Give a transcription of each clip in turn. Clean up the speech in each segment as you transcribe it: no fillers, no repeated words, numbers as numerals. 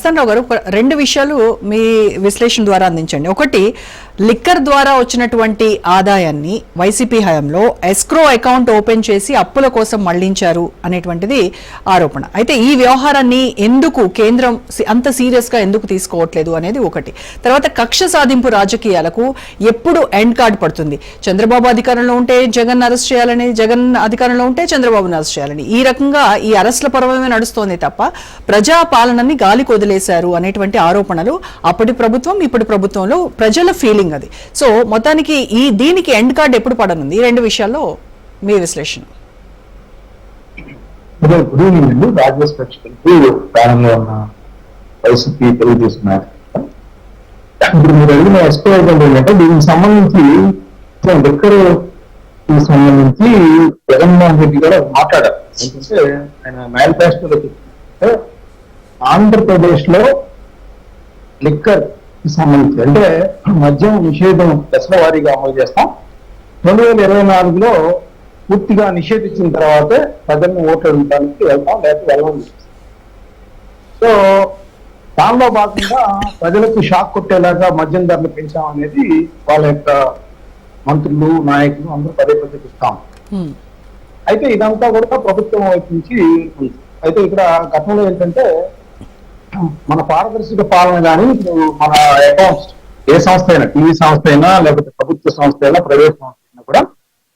మస్తానరావు గారు, రెండు విషయాలు మీ విశ్లేషణ ద్వారా అందించండి. ఒకటి, లిక్కర్ ద్వారా వచ్చినటువంటి ఆదాయాన్ని వైసీపీ హయాంలో ఎస్క్రో అకౌంట్ ఓపెన్ చేసి అప్పుల కోసం మళ్లించారు అనేటువంటిది ఆరోపణ. అయితే ఈ వ్యవహారాన్ని ఎందుకు కేంద్రం అంత సీరియస్ గా ఎందుకు తీసుకోవట్లేదు అనేది ఒకటి. తర్వాత కక్ష సాధింపు రాజకీయాలకు ఎప్పుడు ఎండ్ కార్డ్ పడుతుంది? చంద్రబాబు అధికారంలో ఉంటే జగన్ అరెస్ట్ చేయాలని, జగన్ అధికారంలో ఉంటే చంద్రబాబును అరెస్ట్ చేయాలని, ఈ రకంగా ఈ అరెస్ట్ల పర్వమే నడుస్తోంది తప్ప ప్రజా పాలనని గాలికి వదిలేశారు అనేటువంటి ఆరోపణలు అప్పటి ప్రభుత్వం ఇప్పటి ప్రభుత్వంలో ప్రజల ఫీలింగ్ అది. సో మొత్తానికి దీనికి ఎండ్ కార్డ్ ఎప్పుడు పడనుంది? ఈ రెండు విషయాల్లో మీ విశ్లేషణ. గుడ్ ఈవినింగ్ అండి. రాజేష్ ప్రేక్షకులకి ప్రారంభంలో ఉన్న వైసీపీ తెలియజేస్తున్నారు. ఇప్పుడు మీరు అడిగిన ఎస్కో ఏంటంటే దీనికి సంబంధించి లిక్కర్ సంబంధించి జగన్మోహన్ రెడ్డి గారు మాట్లాడారు. ఏంటంటే ఆయన మేనిఫెస్టోలో చెప్తుంటే ఆంధ్రప్రదేశ్ లో లిక్కర్ సంబంధించి అంటే మద్యం నిషేధం దశల వారీగా అమలు చేస్తాం, 2024లో పూర్తిగా నిషేధించిన తర్వాతే ప్రజలను ఓట్లు అడగడానికి వెళ్తాం, లేకపోతే వెళ్ళమని. సో దానిలో భాగంగా ప్రజలకు షాక్ కొట్టేలాగా మద్యం ధరలు పెంచామనేది వాళ్ళ యొక్క మంత్రులు, నాయకులు అందరూ పదే పదే చెప్తాం. అయితే ఇదంతా కూడా ప్రభుత్వం వైపు నుంచి. అయితే ఇక్కడ గతంలో ఏంటంటే మన పారదర్శక పాలన కానీ ఇప్పుడు మన అకౌంట్స్ ఏ సంస్థ అయినా, టీవీ సంస్థ అయినా లేకపోతే ప్రభుత్వ సంస్థ అయినా ప్రైవేట్ సంస్థ అయినా కూడా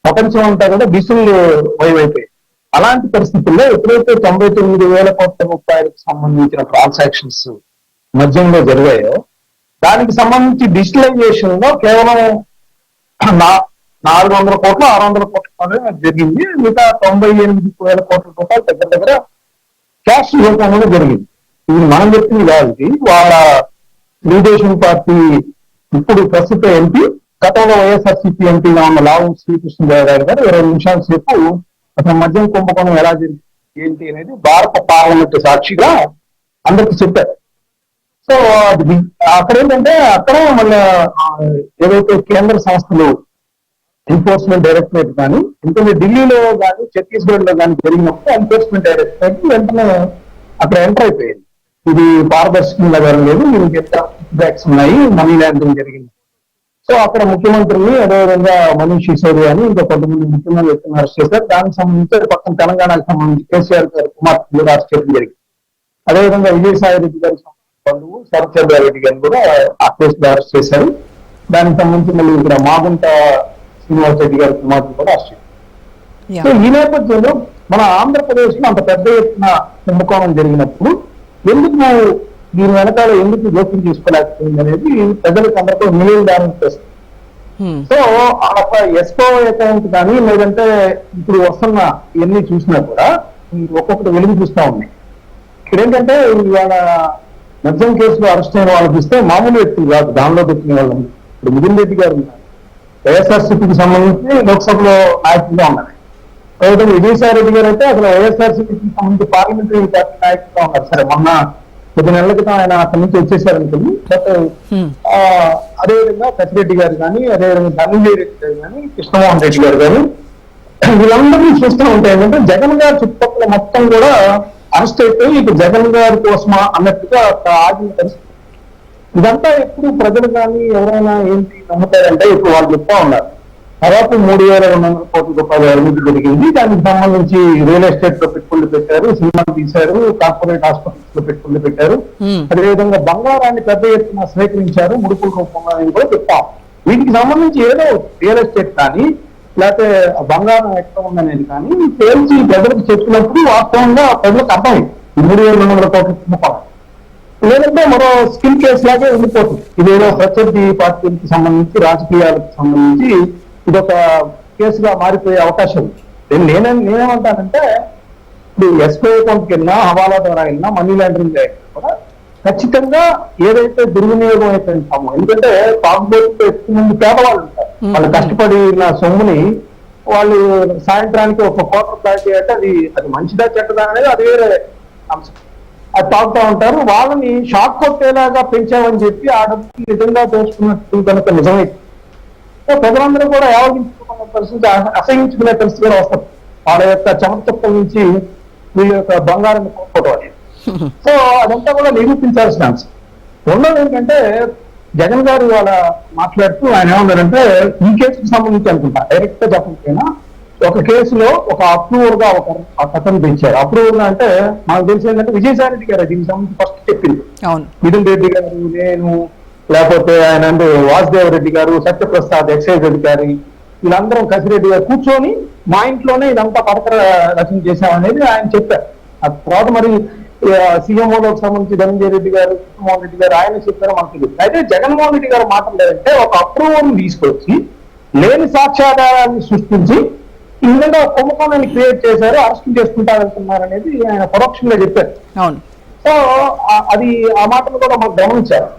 ప్రపంచం అంతా కూడా డిజిటల్ వైపు. అలాంటి పరిస్థితుల్లో ఎప్పుడైతే 99,000 కోట్ల రూపాయలకు సంబంధించిన ట్రాన్సాక్షన్స్ మధ్యంలో జరిగాయో దానికి సంబంధించి డిజిటలైజేషన్ లో కేవలం 400 కోట్లు 600 కోట్ల జరిగింది. మిగతా 98,000 కోట్ల రూపాయలు దగ్గర దగ్గర క్యాష్ రూపంలో జరిగింది. ఇది మనం చెప్పింది కాదు, ఇది వాళ్ళ తెలుగుదేశం పార్టీ ఇప్పుడు ప్రస్తుత ఎంపీ, గతంలో వైఎస్ఆర్సీపీ ఎంపీగా ఉన్న లావు శ్రీకృష్ణదేవరాయలు గారు 20 నిమిషాల సేపు అసలు మద్యం కుంభకోణం ఎలా జరిగింది ఏంటి అనేది భారత పార్లమెంట్ సాక్షిగా అందరికి చెప్పారు. సో అది అక్కడ ఏంటంటే అక్కడ మళ్ళీ ఏదైతే కేంద్ర సంస్థలు ఎన్ఫోర్స్మెంట్ డైరెక్టరేట్ కానీ ఎందుకంటే ఢిల్లీలో కానీ ఛత్తీస్గఢ్ లో కానీ జరిగినప్పుడు ఎన్ఫోర్స్మెంట్ డైరెక్టరేట్ వెంటనే అక్కడ ఎంటర్ అయిపోయింది. ఇది పారదర్శకంగా జరగలేదు, దీనికి బ్యాక్స్ ఉన్నాయి, మనీ లాండరింగ్ జరిగింది. సో అక్కడ ముఖ్యమంత్రిని అదేవిధంగా మనీష్ సిసోడియా అని ఇంకా కొంతమంది ముఖ్యమైన వ్యక్తులను అరెస్ట్ చేశారు. దానికి సంబంధించి పక్కన తెలంగాణకు సంబంధించి కేసీఆర్ గారు కుమార్తె అరెస్ట్ చేయడం జరిగింది. అదేవిధంగా విజయసాయి రెడ్డి గారికి బంధువు శరత్చంద్రారెడ్డి గారిని కూడా ఆ కేసులో అరెస్ట్ చేశారు. దానికి సంబంధించి మళ్ళీ ఇక్కడ మాగుంట శ్రీనివాస్ రెడ్డి గారి కుమార్తె కూడా అరెస్ట్ చేశారు. సో ఈ నేపథ్యంలో మన ఆంధ్రప్రదేశ్ లో అంత పెద్ద ఎత్తున కుంభకోణం జరిగినప్పుడు ఎందుకు దీని వెనకాల ఎందుకు జోక్యం తీసుకోలేకపోయింది అనేది ప్రజలకు అందరికీ మిలియన్ డాలర్ ప్రశ్న. సో అక్కడ ఎస్కో అకౌంట్ కానీ లేదంటే ఇప్పుడు వస్తున్న ఇవన్నీ చూసినా కూడా ఒక్కొక్కటి వెలుగు చూస్తా ఉన్నాయి. ఇక్కడ ఏంటంటే ఇవాళ మద్యం కేసులో అరెస్ట్ అయిన వాళ్ళకి ఇస్తే మామూలు వ్యక్తులు కాదు, దానిలో పెట్టిన వాళ్ళు. ఇప్పుడు మిథున్ రెడ్డి గారు ఉన్నారు, వైఎస్ఆర్సీపీకి సంబంధించి లోక్సభలో నాయకులుగా ఉన్నారు. అదేవిధంగా విజయసాయి రెడ్డి గారు అయితే అసలు వైఎస్ఆర్సీపీకి సంబంధించి పార్లమెంటరీ పార్టీ నాయకులుగా ఉన్నారు. సరే మొన్న కొద్ది నెలల క్రితం ఆయన అక్కడి నుంచి వచ్చేసారనుకుంది. అదేవిధంగా కసిరెడ్డి గారు కానీ, అదేవిధంగా ధనంజయ రెడ్డి గారు కానీ, కృష్ణమోహన్ రెడ్డి గారు కానీ వీళ్ళందరినీ చూస్తూ ఉంటే ఏంటంటే జగన్ గారి చుట్టుపక్కల మొత్తం కూడా అరెస్ట్ అయిపోయి ఇప్పుడు జగన్ గారి కోసమా అన్నట్టుగా ఆగిన పరిస్థితి. ఇదంతా ఎప్పుడు ప్రజలు కానీ ఎవరైనా ఏంటి నమ్ముతారంటే ఇప్పుడు వాళ్ళు చెప్తా ఉన్నారు. దాదాపు 3,200 కోట్ల రూపాయల అవినీతి జరిగింది. దానికి సంబంధించి రియల్ ఎస్టేట్ లో పెట్టుబడులు పెట్టారు, సినిమాలు తీశారు, కార్పొరేట్ హాస్పిటల్స్ లో పెట్టుబడులు పెట్టారు, అదేవిధంగా బంగారాన్ని పెద్ద ఎత్తున స్వీకరించారు ముడుపుల రూపంలో అని కూడా చెప్తాం. వీటికి సంబంధించి ఏదో రియల్ ఎస్టేట్ కానీ లేకపోతే బంగారం ఎక్కడ ఉందనేది కానీ తేల్చి ప్రజలకు చెప్పినప్పుడు వాస్తవంగా ప్రజలకు అర్థమైంది 3,200 కోట్ల కుంభకోణం. లేదంటే మరో స్కిల్ కేసు లాగే ఉండిపోతుంది. ఇదేదో ప్రత్యర్థి పార్టీకి సంబంధించి రాజకీయాలకు సంబంధించి ఇదొక కేసుగా మారిపోయే అవకాశం ఉంది. నేనేమంటానంటే ఇప్పుడు ఎస్కో అకౌంట్కి వెళ్ళినా, హవాలా ద్వారా వెళ్ళినా, మనీ లాండరింగ్ కూడా ఖచ్చితంగా ఏదైతే దుర్వినియోగం అయితే ఉంటామో, ఎందుకంటే తాగుబోతుతో ఎక్కువ మంది పేదవాళ్ళు ఉంటారు. వాళ్ళు కష్టపడిన సొమ్ముని వాళ్ళు సాయంత్రానికి ఒక క్వార్టర్ ప్లాట్ అంటే అది మంచిదా చెడ్డదా అనేది అది వేరే అంశం. అది తాగుతూ ఉంటారు. వాళ్ళని షాక్ కొట్టేలాగా పెంచామని చెప్పి ఆ డబ్బు నిజంగా దోచుకున్నట్టు కనుక నిజమైతే ప్రజలందరూ కూడా యావగించుకునే పరిస్థితి, అసహించుకునే పరిస్థితి కూడా వస్తుంది. వాళ్ళ యొక్క చెమట నుంచి వీళ్ళ యొక్క బంగారాన్ని కోరుకోవడం అనేది. సో అదంతా కూడా నిరూపించాల్సిన అంశం. రెండోది ఏంటంటే జగన్ గారు వాళ్ళ మాట్లాడుతూ ఆయన ఏమన్నారంటే ఈ కేసుకు సంబంధించి అనుకుంటా డైరెక్ట్ గా చెప్పకపోయినా ఒక కేసులో ఒక అప్రూవర్ గా ఒక కథను పెంచారు. అప్రూవర్ అంటే మనకు తెలిసి ఏంటంటే విజయసాయి రెడ్డి గారు దీనికి సంబంధించి ఫస్ట్ చెప్పింది. మిథున్ రెడ్డి గారు, నేను, లేకపోతే ఆయన వాసుదేవ రెడ్డి గారు, సత్యప్రసాద్ ఎక్సైజ్ అధికారి, వీళ్ళందరం కసిరెడ్డి గారు కూర్చొని మా ఇంట్లోనే ఇదంతా పథక రచన చేశామనేది ఆయన చెప్పారు. ఆ తర్వాత మరి సీఎంఓలకు సంబంధించి ధనంజయ రెడ్డి గారు, జగన్మోహన్ రెడ్డి గారు ఆయన చెప్పారో మనకు తెలియదు. అయితే జగన్మోహన్ రెడ్డి గారు మాటలు లేదంటే ఒక అప్రూవల్ తీసుకొచ్చి లేని సాక్ష్యాధారాన్ని సృష్టించి ఈ విధంగా కుంభకోణాన్ని క్రియేట్ చేశారు, అరెస్ట్ చేసుకుంటా వెళ్తున్నారు అనేది ఆయన పరోక్షంగా చెప్పారు. సో అది ఆ మాటలు కూడా మాకు గమనించారు.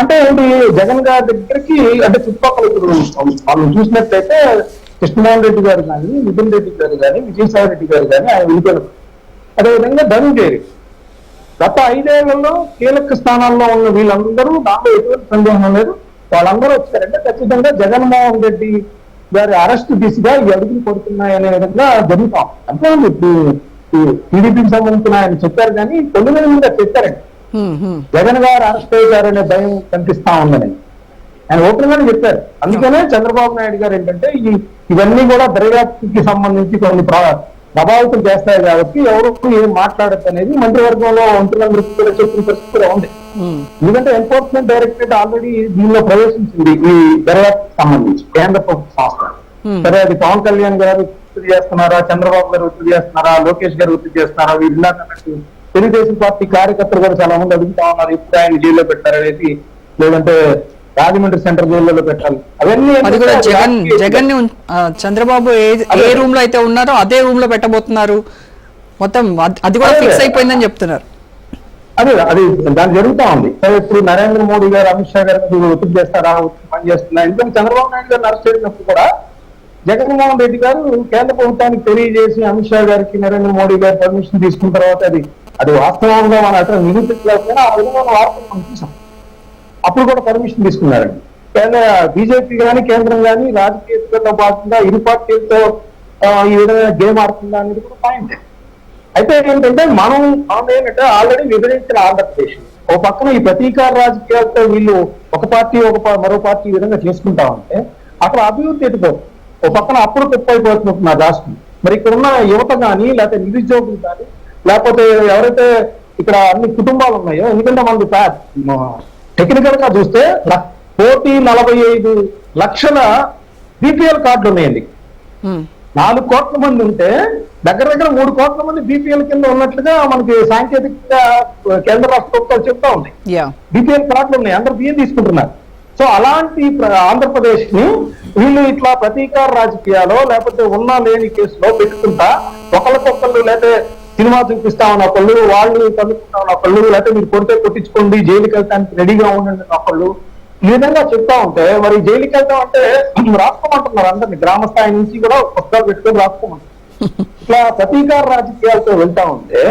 అంటే ఏంటి, జగన్ గారి దగ్గరికి అంటే చుట్టుపక్కల ఇప్పుడు మనం చూసినట్లయితే కృష్ణమోహన్ రెడ్డి గారు కానీ, మిథున్ రెడ్డి గారు కానీ, విజయసాయి రెడ్డి గారు కానీ ఆయన వెళ్ళిపోయారు. అదేవిధంగా ధనంజయ రెడ్డి గత 5 ఏళ్లలో కీలక స్థానాల్లో ఉన్న వీళ్ళందరూ దాంట్లో ఎటువంటి సందేహం లేదు, వాళ్ళందరూ వచ్చారంటే ఖచ్చితంగా జగన్మోహన్ రెడ్డి గారి అరెస్ట్ దిశగా ఈ అడుగులు పడుతున్నాయనే విధంగా జరుగుతాం. అంటే టీడీపీకి సంబంధించిన ఆయన చెప్పారు కానీ కొన్ని విధంగా చెప్పారండి జగన్ గారు అరెస్ట్ అయ్యారనే భయం కనిపిస్తా ఉందని ఆయన ఓపెన్ గానే చెప్పారు. అందుకనే చంద్రబాబు నాయుడు గారు ఏంటంటే ఇవన్నీ కూడా దర్యాప్తుకి సంబంధించి కొన్ని ప్రభావితం చేస్తాయి కాబట్టి ఎవరు ఏం మాట్లాడద్దు అనేది మంత్రివర్గంలో మంత్రులందరికీ కూడా చెప్పిన పరిస్థితి కూడా ఉంది. ఎందుకంటే ఎన్ఫోర్స్మెంట్ డైరెక్టరేట్ ఆల్రెడీ దీనిలో ప్రవేశించింది ఈ దర్యాప్తుకి సంబంధించి కేంద్ర ప్రభుత్వ సంస్థ. సరే అది పవన్ కళ్యాణ్ గారు ఒత్తిడి చేస్తున్నారా, చంద్రబాబు గారు ఒత్తిడి చేస్తున్నారా, లోకేష్ గారు ఒత్తిడి చేస్తున్నారా, వీళ్ళకి తెలుగుదేశం పార్టీ కార్యకర్తలు కూడా చాలా మంది అడుగుతా ఉన్నారు ఎప్పుడు ఆయన జైల్లో పెట్టారనేది, లేదంటే రాజమండ్రి సెంట్రల్ జైల్లో పెట్టాలి. అవన్నీ జగన్ చంద్రబాబు ఏ రూమ్ లో అయితే ఉన్నారో అదే రూమ్ లో పెట్టబోతున్నారు, మొత్తం అది కూడా ఫిక్స్ అయిపోయిందని చెప్తున్నారు. అది దాని జరుగుతా ఉంది. సరే ఇప్పుడు నరేంద్ర మోడీ గారు, అమిత్ షా గారు ఒత్తిడి చేస్తారా, ఒత్తిడి పనిచేస్తున్నారు. ఎందుకంటే చంద్రబాబు నాయుడు గారిని అరెస్ట్ చేసినప్పుడు కూడా జగన్మోహన్ రెడ్డి గారు కేంద్ర ప్రభుత్వానికి తెలియజేసి అమిత్ షా గారికి నరేంద్ర మోడీ గారు పర్మిషన్ తీసుకున్న తర్వాత అది వాస్తవంగా మన అక్కడ నిరూపించలేకపోయినా ఆ విధమైన వార్తలు మనం చూసాం. అప్పుడు కూడా పర్మిషన్ తీసుకున్నారండి. బీజేపీ కానీ కేంద్రం కానీ రాజకీయాల్లో భాగంగా ఇరు పార్టీలతో ఈ విధంగా గేమ్ ఆడుతుందా అనేది కూడా పాయింట్. అయితే ఏంటంటే మనం ఏంటంటే ఆల్రెడీ విభజించిన ఆంధ్రప్రదేశ్ ఒక పక్కన ఈ ప్రతీకార రాజకీయాలతో వీళ్ళు ఒక పార్టీ మరో పార్టీ ఈ విధంగా చేసుకుంటా ఉంటే అక్కడ అభివృద్ధి ఎటుకోదు. ఒక పక్కన అప్పుడు తప్పైపోతున్నారు నా రాష్ట్రం. మరి ఇక్కడ ఉన్న యువత కానీ, లేకపోతే నిరుద్యోగులు కానీ, లేకపోతే ఎవరైతే ఇక్కడ అన్ని కుటుంబాలు ఉన్నాయో, ఎందుకంటే మనకి టెక్నికల్ గా చూస్తే 1,45 లక్షల బీపీఎల్ కార్డులు ఉన్నాయండి. 4 కోట్ల మంది ఉంటే దగ్గర 3 కోట్ల మంది బీపీఎల్ కింద ఉన్నట్లుగా మనకి సాంకేతికంగా కేంద్ర రాష్ట్ర ప్రభుత్వాలు చెప్తా ఉన్నాయి. బీపీఎల్ కార్డులు ఉన్నాయి, అందరూ బియ్యం తీసుకుంటున్నారు. సో అలాంటి ఆంధ్రప్రదేశ్ ని వీళ్ళు ఇట్లా ప్రతీకార రాజకీయాలు లేకపోతే ఉన్నా లేని కేసులో పెట్టుకుంటా ఒకళ్ళకొకళ్ళు, లేకపోతే సినిమా చూపిస్తా ఉన్న ఒకళ్ళు, వాళ్ళు కనుక్కుంటా ఉన్న ఒకళ్ళు, లేకపోతే మీరు కొడితే కొట్టించుకోండి, జైలుకి వెళ్తానికి రెడీగా ఉండండి ఒకళ్ళు, ఈ విధంగా చెప్తా ఉంటే మరి జైలుకి వెళ్తాం అంటే రాసుకోమంటున్నారు అందరినీ, గ్రామ స్థాయి నుంచి కూడా పుస్తకాలు పెట్టుకొని రాసుకోమంటారు. ఇట్లా ప్రతీకార రాజకీయాలతో వెళ్తా ఉంటే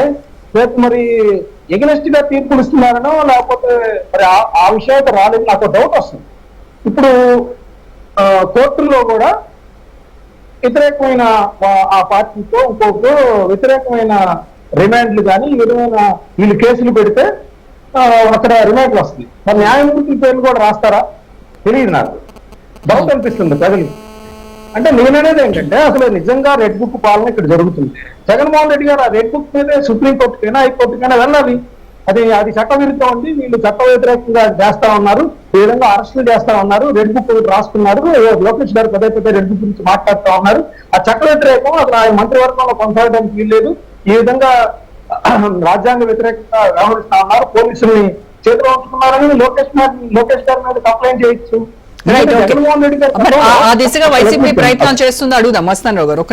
రేపు మరి ఎగనెస్ట్ గా తీర్పులు ఇస్తున్నారనో లేకపోతే మరి ఆ విషయానికి రాలేదు నాకు డౌట్ వస్తుంది. ఇప్పుడు కోర్టుల్లో కూడా వ్యతిరేకమైన ఆ పార్టీతో ఇంకొకరు వ్యతిరేకమైన రిమాండ్లు కానీ ఈ విధమైన వీళ్ళు కేసులు పెడితే అక్కడ రిమాండ్లు వస్తుంది. మరి న్యాయమూర్తుల పేర్లు కూడా రాస్తారా తెలియదు, నాకు డౌట్ అనిపిస్తుంది ప్రజలు. అంటే నేననేది ఏంటంటే అసలు నిజంగా రెడ్ బుక్ పాలన ఇక్కడ జరుగుతుంది. జగన్మోహన్ రెడ్డి గారు ఆ రెడ్ బుక్ మీదే సుప్రీంకోర్టుకైనా హైకోర్టుకైనా వెళ్ళాలి. అది చట్ట విరుద్ధం ఉంది, వీళ్ళు చట్ట వ్యతిరేకంగా చేస్తా ఉన్నారు, ఈ విధంగా అరెస్టులు చేస్తా ఉన్నారు, రెడ్ బుక్ రాసుకున్నారు, లోకేష్ గారు పెద్ద రెడ్ బుక్ గురించి మాట్లాడుతూ ఉన్నారు. ఆ చట్ట వ్యతిరేకం అసలు ఆయన మంత్రివర్గంలో కొనసాగడానికి వీల్లేదు, ఈ విధంగా రాజ్యాంగ వ్యతిరేకంగా వ్యవహరిస్తా ఉన్నారు, పోలీసుల్ని చేతిలో ఉంచుకున్నారని లోకేష్ గారి మీద కంప్లైంట్ చేయొచ్చు. ఆ దిశగా వైసీపీ ప్రయత్నం చేస్తుందో అడుగుదాం మస్తాన్ రావు గారు.